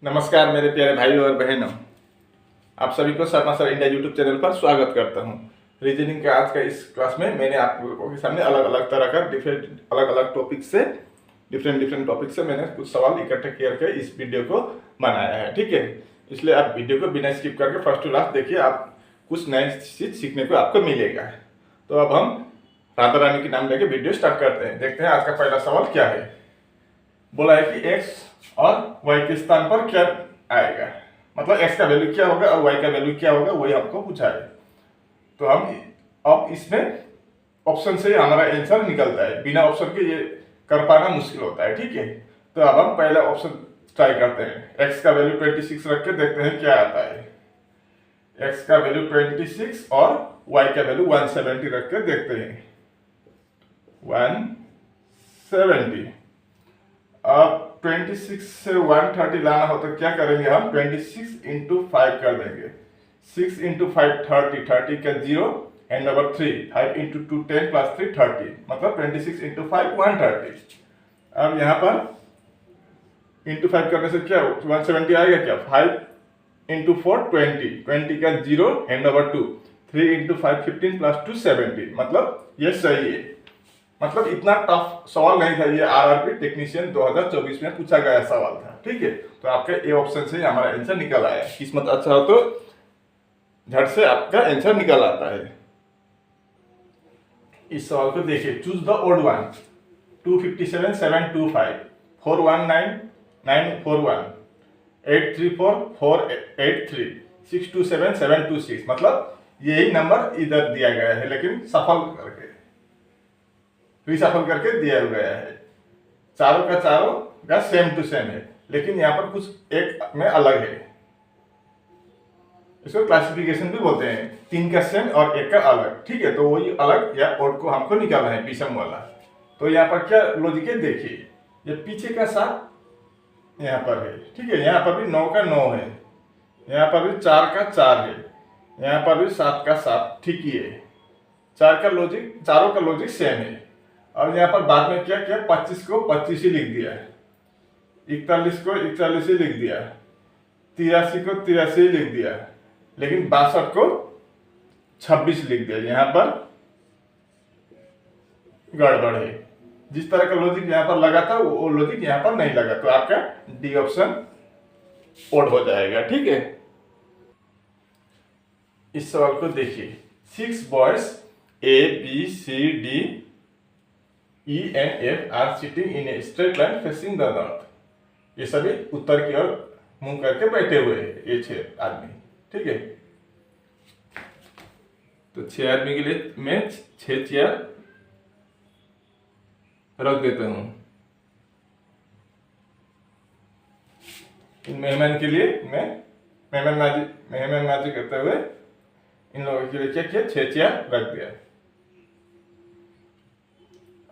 नमस्कार मेरे प्यारे भाइयों और बहनों, आप सभी को Sharma sir India YouTube channel पर स्वागत करता हूं। रीजनिंग के आज का इस क्लास में मैंने आप लोगों के सामने अलग अलग तरह का अलग अलग टॉपिक से डिफरेंट टॉपिक से मैंने कुछ सवाल इकट्ठे करके इस वीडियो को बनाया है। ठीक है, इसलिए आप वीडियो को बिना स्किप करके फर्स्ट टू लास्ट देखिए, आप कुछ नए चीज सीखने को आपको मिलेगा। तो अब हम राधा रानी के नाम लेके वीडियो स्टार्ट करते हैं। देखते हैं आज का पहला सवाल क्या है। बोला है कि x और y के स्थान पर क्या आएगा, मतलब x का वैल्यू क्या होगा और y का वैल्यू क्या होगा, वही हमको पूछा है। तो हम अब इसमें ऑप्शन से हमारा आंसर निकलता है, बिना ऑप्शन के ये कर पाना मुश्किल होता है। ठीक है, तो अब हम पहला ऑप्शन ट्राई करते हैं। x का वैल्यू 26 रख के देखते हैं क्या आता है। x का वैल्यू 26 और y का वैल्यू 170 रख के देखते हैं। 170। अब 26 से 130 लाना हो तो क्या करेंगे हम, 26 इंटू 5 कर देंगे। 6 इंटू 5 30, 30 का 0 एंड नंबर 3, 5 इंटू 2 10 प्लस 3 30, मतलब 26 इंटू 5 130। अब यहाँ पर इंटू 5 करने से क्या 170 आएगा क्या, 5 इंटू 4 20, 20 का 0 एंड नंबर 2, 3 इंटू 5 15 प्लस 2 70, मतलब ये सही है। मतलब इतना टफ सवाल नहीं था, ये आरआरबी टेक्नीशियन 2024 में पूछा गया सवाल था। ठीक है, तो आपके ए ऑप्शन से हमारा आंसर निकल आया। किस्मत अच्छा हो तो झट से आपका आंसर निकल आता है। इस सवाल को देखिए, चूज द ओड वन। 257 725, 419 941, 834 483, 627 726, मतलब यही नंबर इधर दिया गया है, लेकिन सफल करके रिसफल करके दिया गया है। चारों का सेम टू सेम है, लेकिन यहाँ पर कुछ एक में अलग है। इसको क्लासिफिकेशन भी बोलते हैं, 3 का सेम और 1 का अलग। ठीक है, तो वही अलग या ओड को हमको निकालना है, विषम वाला। तो यहाँ पर क्या लॉजिक है देखिए, ये पीछे का 7 यहाँ पर है। ठीक है, यहाँ पर भी 9 का 9 है, यहाँ पर भी 4 का 4 है, यहाँ पर भी 7 का 7। ठीक ही है, चारों का लॉजिक सेम है। और यहाँ पर बाद में क्या किया, 25 को 25 ही लिख दिया, 41 को 41 ही लिख दिया, 83 को 83 ही लिख दिया, लेकिन 62 को 26 लिख दिया। यहाँ पर गड़बड़ है। जिस तरह का लॉजिक यहाँ पर लगा था वो लॉजिक यहाँ पर नहीं लगा, तो आपका डी ऑप्शन ओड हो जाएगा। ठीक है, इस सवाल को देखिए, 6 boys A B C D E and F are sitting in a straight line facing the north. ये सभी उत्तर की ओर मुंह करके बैठे हुए हैं, ये 6 आदमी। ठीक है, तो 6 आदमी के लिए मैं 6 चेयर रख देता हूं। इन मेहमान के लिए मैं मेहमानबाजी करते हुए इन लोगों के लिए क्या किया, 6 चेयर रख दिया।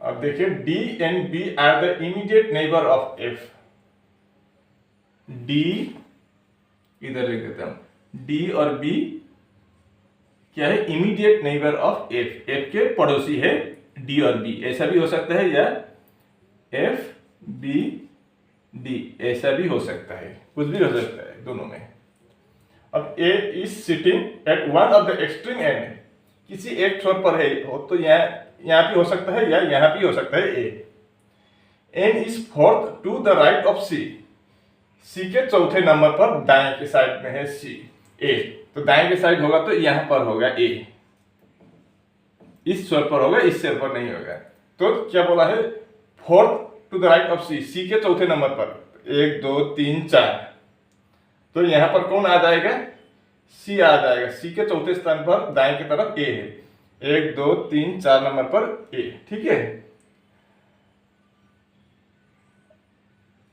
अब देखिए, D and B are the immediate neighbour of F। D इधर लिख देता हूं, D और B क्या है, immediate neighbour of F, F के पड़ोसी है D और B। ऐसा भी हो सकता है, या F B D ऐसा भी हो सकता है, कुछ भी हो सकता है दोनों में। अब A is sitting at one of the extreme and, किसी एक छोर पर है हो, तो यहाँ भी हो सकता है या यहाँ भी हो सकता है A। N is fourth to the right of C, C के चौथे नंबर पर दाएं के साइड में है C A, तो दाएं के साइड होगा तो यहाँ पर होगा A, इस छोर पर होगा, इस छोर पर नहीं होगा। तो क्या बोला है, fourth to the right of C, C के चौथे नंबर पर 1 2 3 4, तो यहाँ पर कौन आ जाएगा, C आ जाएगा। C के चौथे स्थान पर दाएं की तरफ A है, 1 2 3 4 नंबर पर A। ठीक है,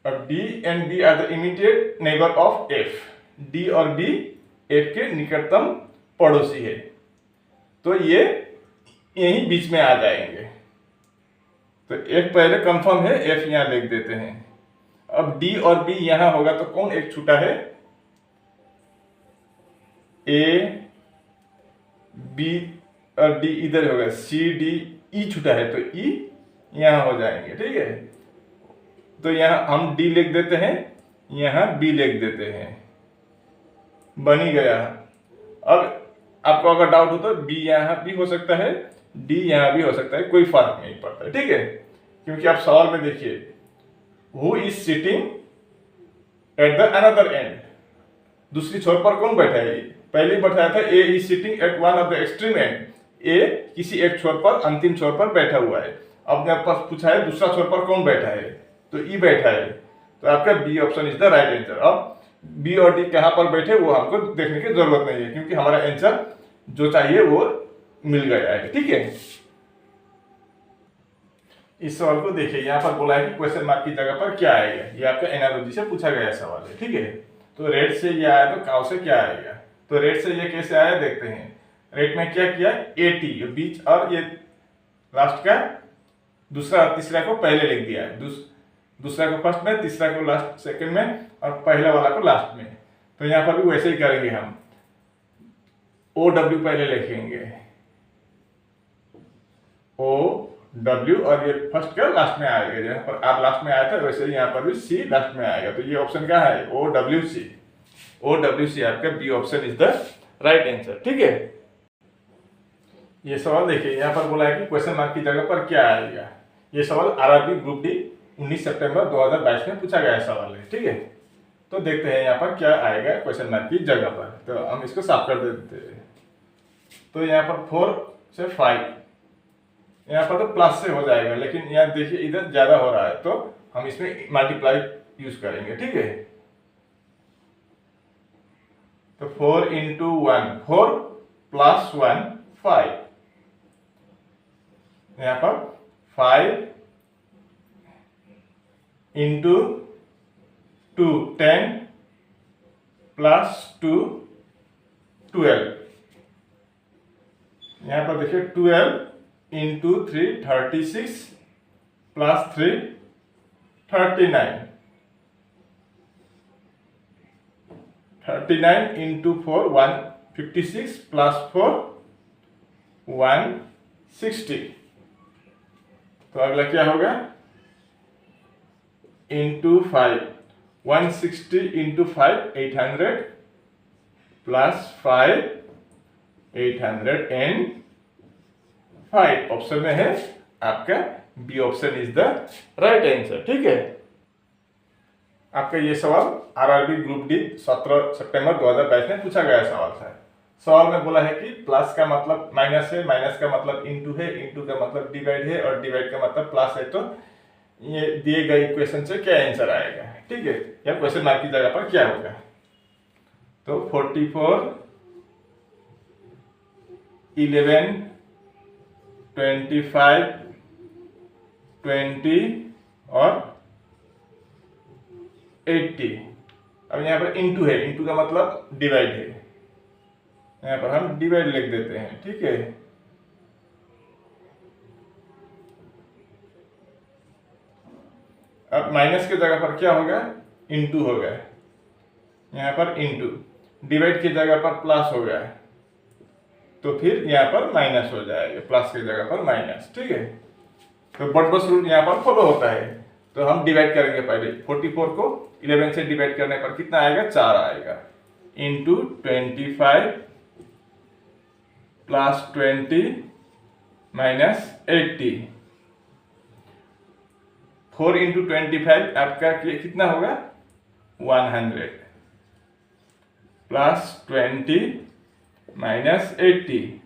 अब D and B are the immediate neighbour of F, D और B F के निकटतम पड़ोसी है, तो ये यहीं बीच में आ जाएंगे। तो F पहले कंफर्म है, F यहां लिख देते हैं। अब D और B यहां होगा तो कौन एक छूटा है, A B और D इधर होगा, C D E छूटा है तो E यहां हो जाएंगे। ठीक है, तो यहाँ हम डी लिख देते हैं, यहाँ बी लिख देते हैं, बन ही गया। अब आपको अगर डाउट हो तो बी यहाँ भी हो सकता है, डी यहाँ भी हो सकता है, कोई फर्क नहीं पड़ता, ठीक है। क्योंकि आप सवाल में देखिए, who is sitting at the another end, दूसरी छोर पर कौन बैठा है? पहले बैठाया था A is sitting at one of the extreme end, A किसी एक छोर पर, अंतिम छोर पर बैठा हुआ है। अब मेरे पास पूछा है दूसरा छोर पर कौन बैठा है, तो ई बैठा है, तो आपका B option is the right answer. अब बी और डी कहाँ पर बैठे वो हमको देखने की जरूरत नहीं है, क्योंकि हमारा आंसर जो चाहिए वो मिल गया है, ठीक है। इस सवाल को देखिए, यहाँ पर बोला है कि क्वेश्चन मार्क की जगह पर क्या आएगा, ये आपका एनालॉजी से पूछा गया सवाल है, ठीक है। तो रेड से ये आया तो काउ से क्या आएगा, तो रेड से ये कैसे आया देखते हैं। रेड में क्या किया, एटी बीच और ये लास्ट का दूसरा और तीसरा को पहले लिख दिया है, दूसरा को फर्स्ट में, तीसरा को लास्ट सेकंड में, और पहला वाला को लास्ट में। तो यहाँ पर भी वैसे ही करेंगे हम, ओ डब्ल्यू पहले लिखेंगे, ओ डब्ल्यू, और ये फर्स्ट का लास्ट में आएगा, जहाँ पर आर लास्ट में आया था वैसे ही यहाँ पर भी सी लास्ट में आएगा। तो ये ऑप्शन क्या है, ओ डब्ल्यू सी, ओ डब्ल्यू सी आपका B option is the right answer, ठीक है। ये सवाल देखिए, यहाँ पर बोला है कि क्वेश्चन मार्क की जगह पर क्या आएगा। ये सवाल आरआरबी ग्रुप डी 19 सितंबर 2022 में पूछा गया सवाल है, ठीक है। तो देखते हैं यहाँ पर क्या आएगा क्वेश्चन मार्क की जगह पर, तो हम इसको साफ कर देते हैं। तो यहाँ पर 4 से 5, यहाँ पर तो प्लस से हो जाएगा, लेकिन यहाँ देखिए इधर ज्यादा हो रहा है, तो हम इसमें मल्टीप्लाई यूज करेंगे, ठीक है। तो 4 इंटू 1 4 प्लस 1 5, यहाँ पर 5 इंटू 2 10 प्लस 2 12, यहाँ पर देखिए 12 इंटू 3 36 प्लस 3 39, 39 इंटू 4 156 प्लस 4 160। तो अगला क्या होगा, इंटू 5 160 इंटू 5 800 प्लस 5 805, ऑप्शन में है आपका B option is the right answer, ठीक है। आपका ये सवाल आरआरबी ग्रुप डी 17 सितंबर 2022 में पूछा गया सवाल था। सवाल में बोला है कि प्लस का मतलब माइनस है, माइनस का मतलब इंटू है, इंटू का मतलब डिवाइड है, और डिवाइड का मतलब प्लस है। तो ये दिए गए इक्वेशन से क्या आंसर आएगा, ठीक है, या क्वेश्चन मार्क की जगह पर क्या होगा। तो 44 11 25 20 और 80। अब यहाँ पर इंटू है, इंटू का मतलब डिवाइड है, यहाँ पर हम डिवाइड लिख देते हैं, ठीक है। अब माइनस की जगह पर क्या होगा, इंटू होगा, यहाँ पर इंटू, डिवाइड की जगह पर प्लस होगा, तो फिर यहाँ पर माइनस हो जाएगा, प्लस की जगह पर माइनस, ठीक है। तो बटबस रूल यहाँ पर फॉलो होता है। तो हम डिवाइड करेंगे पहले, 44 को 11 से डिवाइड करने पर कितना आएगा, 4 आएगा, इंटू 25 प्लस 20 माइनस 80, 4 इंटू 25 आपका कितना होगा 100 प्लस 20 माइनस 80।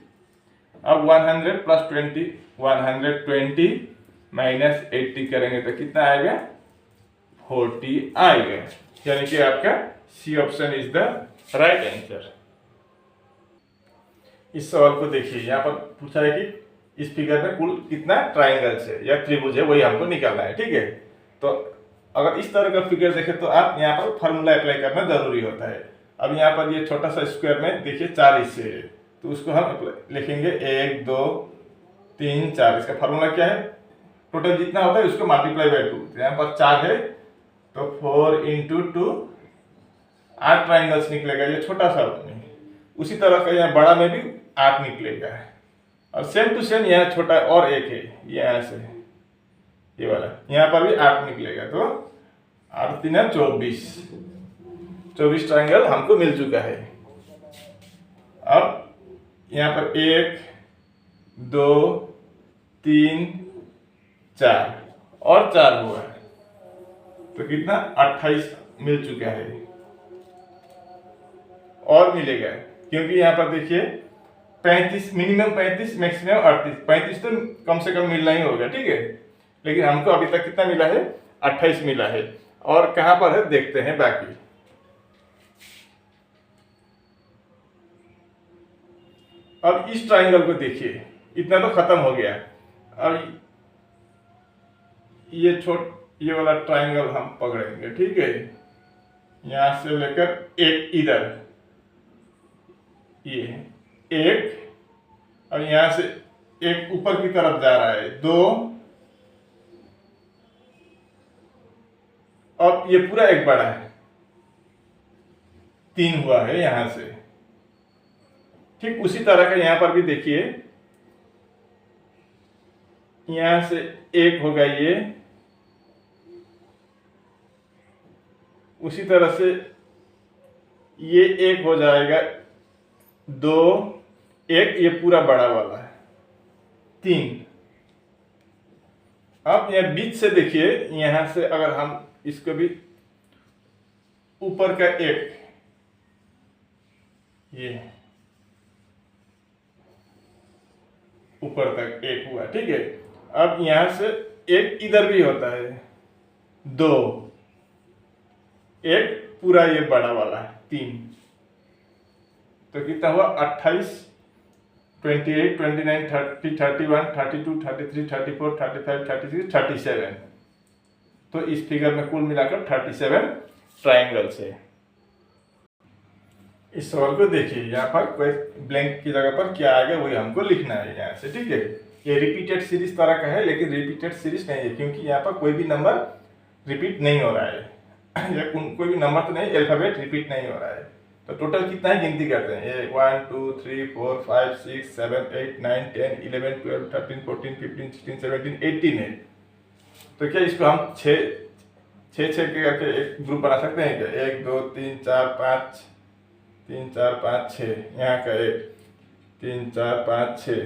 अब 100 प्लस 20 120 माइनस 80 करेंगे तो कितना आएगा 40 आएगा, यानी कि आपका C option is the right answer. इस सवाल को देखिए, यहाँ पर पूछा है कि इस फिगर में कुल कितना ट्राइंगल्स है या त्रिभुज है, वही हमको निकालना है, ठीक है। तो अगर इस तरह का फिगर देखें तो आप यहाँ पर फार्मूला अप्लाई करना जरूरी होता है। अब यहाँ पर ये छोटा सा स्क्वायर में देखिए 4 हिस्से है, तो उसको हम लिखेंगे 1 2 3 4। इसका फार्मूला क्या है, टोटल जितना होता है उसको मल्टीप्लाई बाय 2। तो यहाँ पर 4 है तो 4 इंटू 2 8 ट्राइंगल्स निकलेगा, ये छोटा सा नहीं। उसी तरह का यहाँ बड़ा में भी 8 निकलेगा, और सेम टू सेम यहाँ छोटा और एक है यहाँ से ये वाला, यहाँ पर भी 8 निकलेगा। तो 8 3 24, 24 ट्रायंगल हमको मिल चुका है। अब यहाँ पर 1 2 3 4 और 4 हुआ है, तो कितना 28 मिल चुका है। और मिलेगा क्योंकि यहाँ पर देखिए 35 मिनिमम, 35 मैक्सिमम 38, 35 तो कम से कम मिलना ही होगा, ठीक है। लेकिन हमको अभी तक कितना मिला है, 28 मिला है। और कहाँ पर है देखते हैं बाकी। अब इस ट्राइंगल को देखिए, इतना तो खत्म हो गया। अब ये वाला ट्राइंगल हम पकड़ेंगे, ठीक है। यहां से लेकर एक इधर, ये एक, और यहां से एक ऊपर की तरफ जा रहा है 2, और ये पूरा एक बड़ा है 3 हुआ है यहां से। ठीक उसी तरह का यहां पर भी देखिए, यहां से एक होगा ये, उसी तरह से ये एक हो जाएगा 2 1, ये पूरा बड़ा वाला है 3। अब यह बीच से देखिए, यहां से अगर हम इसको भी ऊपर का एक, ये ऊपर तक एक हुआ, ठीक है। अब यहां से एक इधर भी होता है 2, एक पूरा ये बड़ा वाला है 3, तो कितना हुआ 28 28 29 30 31 32 33 34 35 36 37। तो इस फिगर में कुल मिलाकर 37 ट्रायंगल्स है। इस सवाल को देखिए, यहाँ पर कोई ब्लैंक की जगह पर क्या आएगा वही हमको लिखना है यहाँ से, ठीक है। ये रिपीटेड सीरीज तरह का है, लेकिन रिपीटेड सीरीज नहीं है क्योंकि यहाँ पर कोई भी नंबर रिपीट नहीं हो रहा है। या कोई भी नंबर तो नहीं, अल्फाबेट रिपीट नहीं हो रहा है। तो टोटल कितना है गिनती करते हैं, ये 1 2 3 4 5 6 7 8 9 10 11 12 13 14 15 16 17 18 है। तो क्या इसको हम 6 के करके एक ग्रुप बना सकते हैं क्या? 1 2 3 4 5 3 4 5 6, यहाँ का 1 3 4 5 6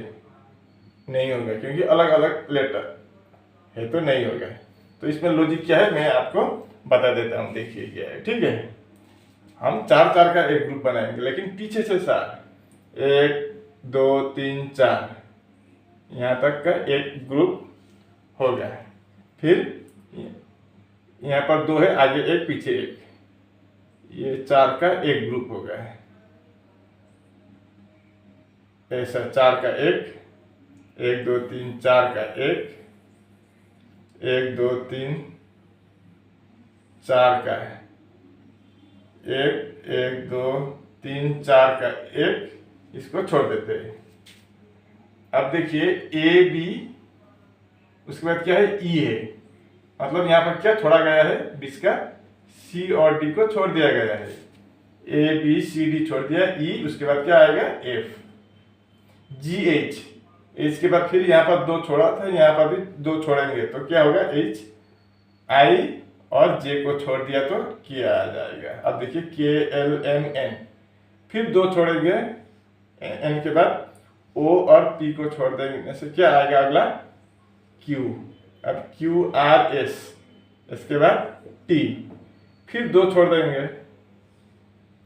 नहीं होगा क्योंकि अलग अलग लेटर है, तो नहीं होगा। तो इसमें लॉजिक क्या है मैं आपको बता देता हूँ, देखिए क्या है, ठीक है। हम 4 4 का एक ग्रुप बनाएंगे, लेकिन पीछे से 4 1 2 3 4 यहाँ तक का एक ग्रुप हो गया। फिर यहाँ पर 2 है, आगे 1 पीछे 1, ये 4 का एक ग्रुप हो गया है। ऐसा 4 का 1 1 2 3 4 का 1 1 2 3 4 का 1 1 2 3 4 का 1, इसको छोड़ देते हैं। अब देखिए ए बी, उसके बाद क्या है ई है, मतलब यहाँ पर क्या छोड़ा गया है, बीच का सी और डी को छोड़ दिया गया है। ए बी सी डी छोड़ दिया, ई, उसके बाद क्या आएगा एफ जी एच, एच के बाद फिर यहाँ पर 2 छोड़ा था, यहाँ पर भी 2 छोड़ेंगे तो क्या होगा एच आई, और जे को छोड़ दिया तो के आ जाएगा। अब देखिए के एल एम एन, फिर 2 छोड़ेंगे एन के बाद ओ और पी को छोड़ देंगे, से क्या आएगा अगला क्यू। अब क्यू आर एस, इसके बाद टी, फिर 2 छोड़ देंगे,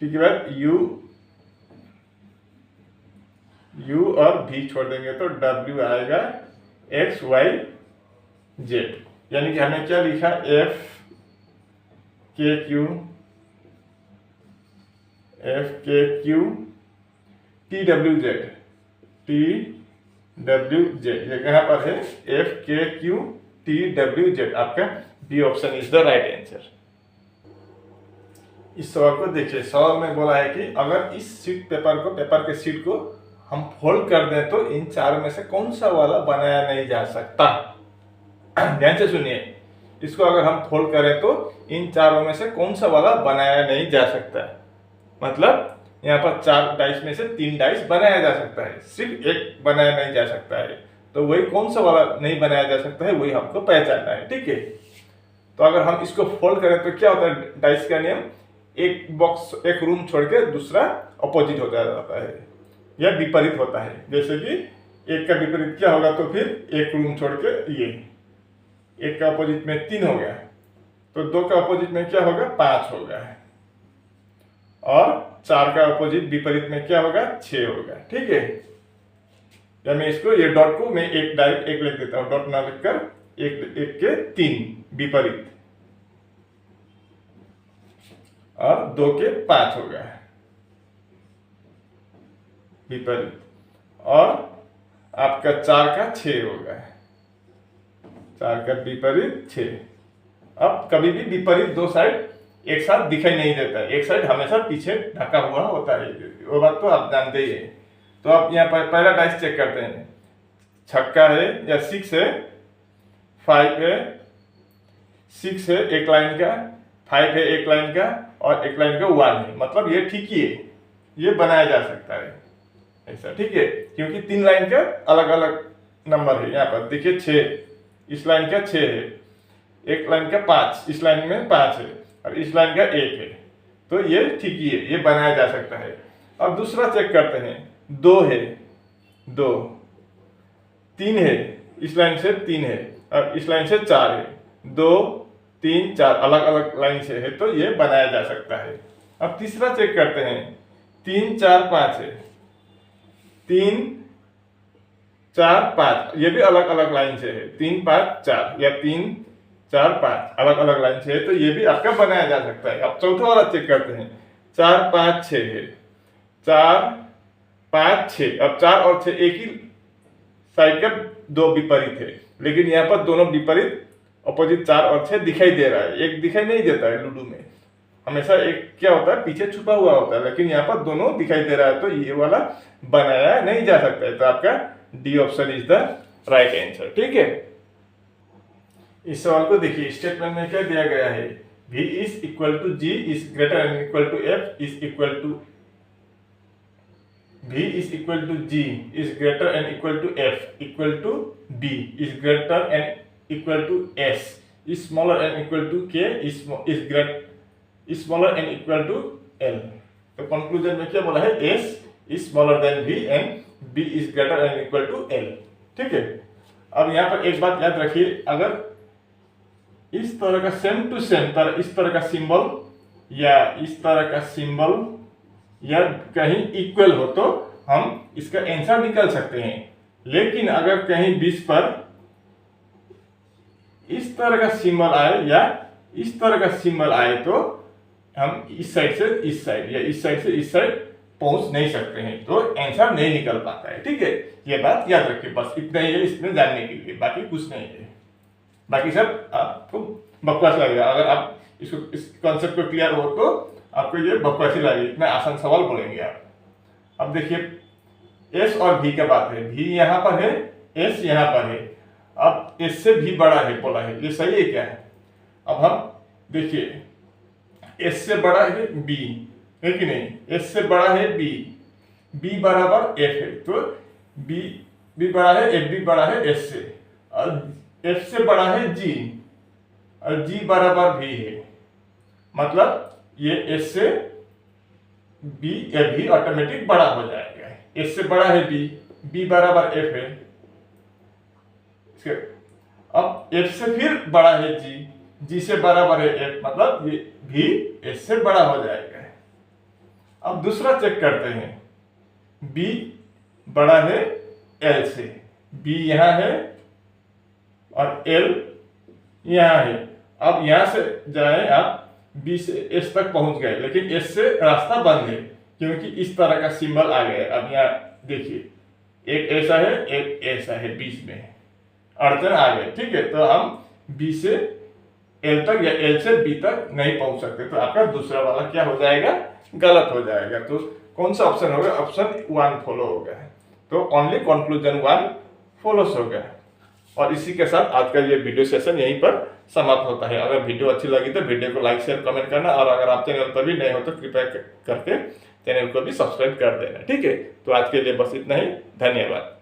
टी के बाद यू और भी छोड़ देंगे तो डब्ल्यू आएगा एक्स वाई जेड। यानी कि हमने क्या लिखा, F K Q T W Z, ये कहाँ पर है, F K Q T W Z. आपका B option is the right answer. इस सवाल को देखिए, सवाल में बोला है कि अगर इस पेपर के शीट को हम फोल्ड कर दें तो इन 4 में से कौन सा वाला बनाया नहीं जा सकता। ध्यान से सुनिए, इसको अगर हम फोल्ड करें तो इन 4 में से कौन सा वाला बनाया नहीं जा सकता है। मतलब यहाँ पर 4 डाइस में से 3 डाइस बनाया जा सकता है, सिर्फ एक बनाया नहीं जा सकता है। तो वही कौन सा वाला नहीं बनाया जा सकता है, वही हमको पहचानना है, ठीक है। तो अगर हम इसको फोल्ड करें तो क्या होता है डाइस का नियम, एक बॉक्स एक रूम छोड़ के दूसरा अपोजिट हो जाता है या विपरीत होता है। जैसे कि एक का विपरीत क्या होगा, तो फिर एक रूम छोड़ के ये एक का अपोजिट में 3 हो गया, तो 2 का अपोजिट में क्या होगा 5 होगा, और 4 का अपोजिट विपरीत में क्या होगा 6 होगा। ठीक है, या मैं इसको ये डॉट को मैं एक डायरेक्ट एक लिख देता हूँ, डॉट ना लिखकर एक के 3 विपरीत और 2 के 5 होगा विपरीत, और आपका 4 का 6 होगा, 4 का विपरीत 6। अब कभी भी विपरीत दो साइड एक साथ दिखाई नहीं देता है, एक साइड हमेशा पीछे ढका हुआ होता है, वो बात तो आप जानते ही है। तो आप यहाँ पर पहला डाइस चेक करते हैं, छक्का है या 6 है, 5 है, 6 है एक लाइन का, 5 है एक लाइन का, और एक लाइन का 1 है, मतलब ये ठीक ही है, ये बनाया जा सकता है ऐसा। ठीक है, क्योंकि 3 लाइन का अलग अलग नंबर है। यहाँ पर देखिए 6 इस लाइन का 6 है, एक लाइन का 5 इस लाइन में 5 है, और इस लाइन का 1 है, तो ये ठीक ही है, ये बनाया जा सकता है। अब दूसरा चेक करते हैं, 2 है, 2, 3 है, इस लाइन से 3 है, और इस लाइन से 4 है, 2 3 4 अलग अलग लाइन से है, तो ये बनाया जा सकता है। अब तीसरा चेक करते हैं, 3 4 5 है, 3 4 5, ये भी अलग अलग लाइन से है, 3 5 4 या 3 4 5 अलग अलग लाइन से है, तो ये भी आपका बनाया जा सकता है। अब चौथा वाला चेक करते हैं, 4 5 6 है, 4 5 6, अब 4 और 6 एक ही साइड का 2 विपरीत है, लेकिन यहाँ पर दोनों विपरीत अपोजिट 4 और 6 दिखाई दे रहा है, एक दिखाई नहीं देता है। लूडो में हमेशा एक क्या होता है पीछे छुपा हुआ होता है, लेकिन यहाँ पर दोनों दिखाई दे रहा है, तो ये वाला बनाया नहीं जा सकता है। तो आपका D option is the right answer. ठीक है, इस सवाल को देखिए, स्टेटमेंट में क्या दिया गया है, V is equal to G is greater and equal to F is equal to V is equal to G is greater and equal to F equal to B is greater and equal to S is smaller and equal to K is smaller and equal to L। तो conclusion में क्या बोला है, S is smaller than V and B is greater and equal to L। ठीक है, अब यहाँ पर एक बात याद रखिए, अगर इस तरह का सेम टू सेम तरह इस तरह का सिंबल या इस तरह का सिंबल या कहीं इक्वल हो तो हम इसका आंसर निकाल सकते हैं, लेकिन अगर कहीं बीच पर इस तरह का सिंबल आए या इस तरह का सिंबल आए तो हम इस साइड से इस साइड या इस साइड से इस साइड पहुंच नहीं सकते हैं, तो आंसर नहीं निकल पाता है। ठीक है, ये बात याद रखिए, बस इतना ही है इसमें जानने के लिए, बाकी कुछ नहीं है। बाकी सब आपको बकवास लगेगा, अगर आप इसको इस कॉन्सेप्ट को क्लियर हो तो आपको ये बकवासी लगेगी, इतना आसान सवाल बोलेंगे आप। अब देखिए एस और भी की बात है, भी यहाँ पर है, एस यहाँ पर है, अब एस से भी बड़ा है बोला है, ये सही है क्या है। अब हम देखिए एस से बड़ा है बी है कि नहीं, एस से बड़ा है बी, बी बराबर एफ है, तो बी भी बड़ा है, एफ भी बड़ा है एस से, और एफ से बड़ा है जी, और जी बराबर भी है, मतलब ये एस से बी या भी ऑटोमेटिक बड़ा हो जाएगा। एस से बड़ा है बी, बी बराबर एफ है, अब एफ से फिर बड़ा है जी, जी से बराबर है एफ, मतलब ये भी एस से बड़ा हो जाएगा। अब दूसरा चेक करते हैं, बी बड़ा है एल से, बी यहाँ है और एल यहाँ है। अब यहाँ से जाए आप बी से एस तक पहुंच गए, लेकिन एस से रास्ता बंद है क्योंकि इस तरह का सिंबल आ गया। अब यहाँ देखिए एक ऐसा है एक ऐसा है, बीच में अड़चन आ गए। ठीक है, तो हम बी से एल तक या एल से बी तक नहीं पहुंच सकते, तो आपका दूसरा वाला क्या हो जाएगा, गलत हो जाएगा। तो कौन सा ऑप्शन होगा, ऑप्शन 1 फॉलो होगा, तो ओनली कंक्लूजन 1 फॉलोस होगा। और इसी के साथ आज का ये वीडियो सेशन यहीं पर समाप्त होता है। अगर वीडियो अच्छी लगी तो वीडियो को लाइक शेयर कमेंट करना, और अगर आप चैनल पर भी नए हो तो कृपया करके चैनल को भी सब्सक्राइब कर देना। ठीक है, तो आज के लिए बस इतना ही, धन्यवाद।